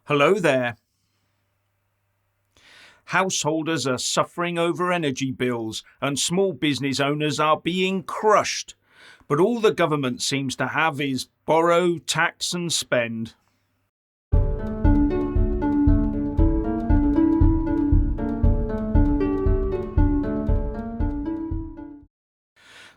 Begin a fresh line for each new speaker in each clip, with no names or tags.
Hello there. Householders are suffering over energy bills and small business owners are being crushed. But all the government seems to have is borrow, tax and spend.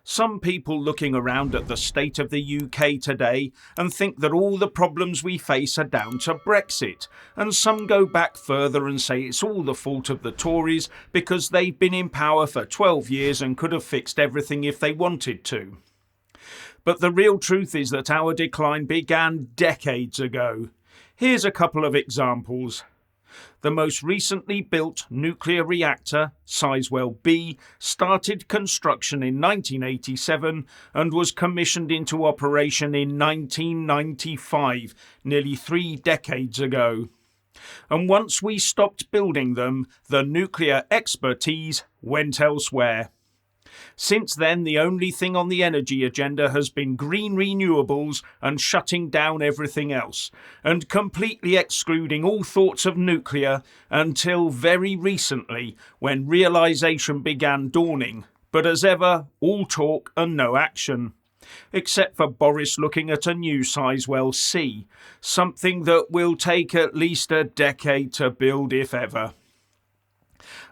Some people looking around at the state of the UK today and think that all the problems we face are down to Brexit, and some go back further and say it's all the fault of the Tories because they've been in power for 12 years and could have fixed everything if they wanted to. But the real truth is that our decline began decades ago. Here's a couple of examples. The most recently built nuclear reactor, Sizewell B, started construction in 1987 and was commissioned into operation in 1995, nearly 3 decades ago. And once we stopped building them, the nuclear expertise went elsewhere. Since then, the only thing on the energy agenda has been green renewables and shutting down everything else, and completely excluding all thoughts of nuclear until very recently, when realisation began dawning. But as ever, all talk and no action. Except for Boris looking at a new Sizewell C, something that will take at least a decade to build if ever.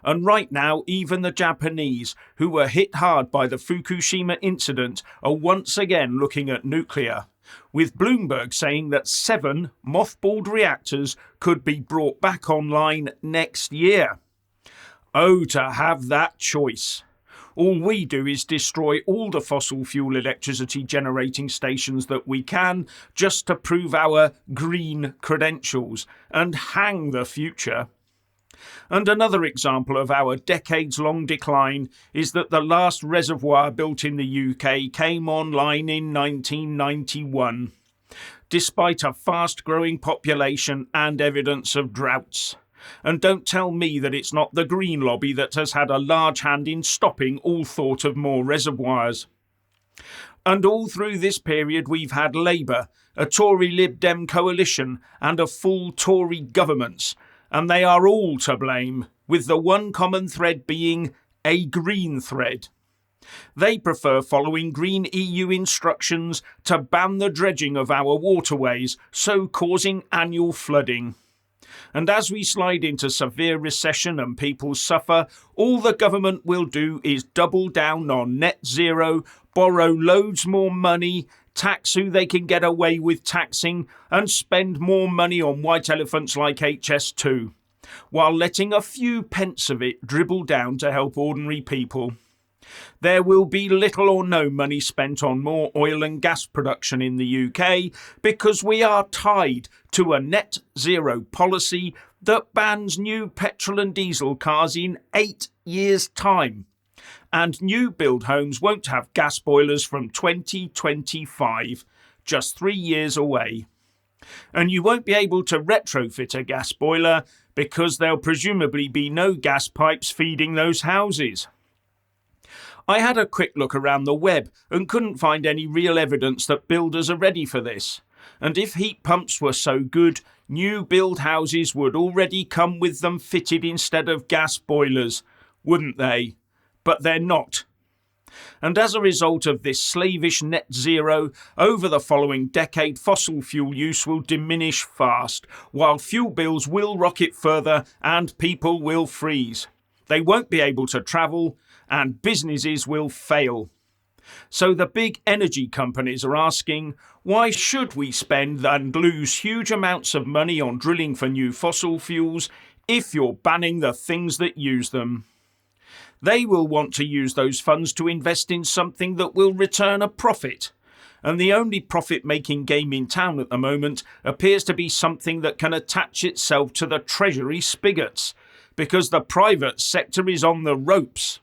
And right now, even the Japanese, who were hit hard by the Fukushima incident, are once again looking at nuclear, with Bloomberg saying that 7 mothballed reactors could be brought back online next year. Oh, to have that choice. All we do is destroy all the fossil fuel electricity generating stations that we can just to prove our green credentials and hang the future. And another example of our decades-long decline is that the last reservoir built in the UK came online in 1991, despite a fast-growing population and evidence of droughts. And don't tell me that it's not the Green lobby that has had a large hand in stopping all thought of more reservoirs. And all through this period we've had Labour, a Tory Lib Dem coalition and a full Tory governments, and they are all to blame, with the one common thread being a green thread. They prefer following green EU instructions to ban the dredging of our waterways, so causing annual flooding. And as we slide into severe recession and people suffer, all the government will do is double down on net zero, borrow loads more money, tax who they can get away with taxing, and spend more money on white elephants like HS2, while letting a few pence of it dribble down to help ordinary people. There will be little or no money spent on more oil and gas production in the UK because we are tied to a net zero policy that bans new petrol and diesel cars in 8 years' time. And new build homes won't have gas boilers from 2025, just 3 years away. And you won't be able to retrofit a gas boiler because there'll presumably be no gas pipes feeding those houses. I had a quick look around the web and couldn't find any real evidence that builders are ready for this. And if heat pumps were so good, new build houses would already come with them fitted instead of gas boilers, wouldn't they? But they're not. And as a result of this slavish net zero, over the following decade fossil fuel use will diminish fast, while fuel bills will rocket further and people will freeze. They won't be able to travel and businesses will fail. So the big energy companies are asking, why should we spend and lose huge amounts of money on drilling for new fossil fuels if you're banning the things that use them? They will want to use those funds to invest in something that will return a profit. And the only profit-making game in town at the moment appears to be something that can attach itself to the Treasury spigots, because the private sector is on the ropes.